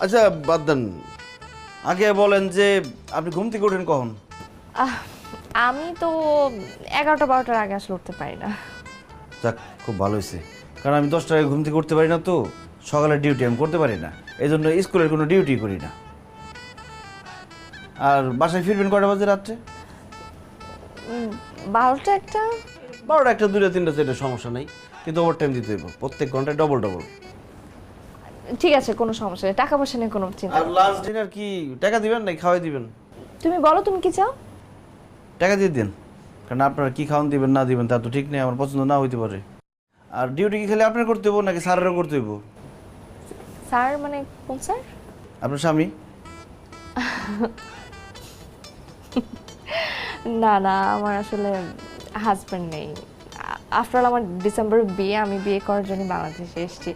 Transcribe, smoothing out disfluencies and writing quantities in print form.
আচ্ছা বাদ দেন, আগে বলেন যে আপনি ঘুম থেকে ওঠেন কখন? আহ, আমি তো 11টা 12টার আগে আসলে উঠতে পারি না। যাক, খুব ভালো হয়েছে, কারণ আমি 10টার আগে ঘুম থেকে উঠতে পারি না তো, সকালের ডিউটি আমি করতে পারি না, এই জন্য স্কুলের কোনো ডিউটি করি না। আর বাসায় ফিরবেন কয়টা বাজে রাত্রে? 12টা একটা। 12টা, 1টা, 2টা, 3টা, 4টা সমস্যা নেই, কিন্তু ওভার টাইম দিতে হইব প্রত্যেক ঘন্টায় ডবল ডবল। ঠিক আছে, কোনো সমস্যা নেই, টাকা পয়সা নিয়ে কোনো চিন্তা আর নেই। লাঞ্চ ডিনার কি টাকা দিবেন নাকি খাওয়াই দিবেন? তুমি বলো তুমি কি চাও। টাকা দিয়ে দিন, কারণ আপনারা কি খাওয়ান দিবেন না দিবেন তা তো ঠিক নেই, আমার পছন্দ না হইতে পারে। আর ডিউটি কি খালি আপনার করতে হইব নাকি স্যারেরও করতে হইব? স্যার মানে কোন স্যার? আপনার স্বামী? না না, আমার আসলে হাজব্যান্ড নেই। আফটার অল আমার ডিসেম্বরে বিয়ে, আমি বিয়ে করার জন্য বাংলাদেশে এসেছি।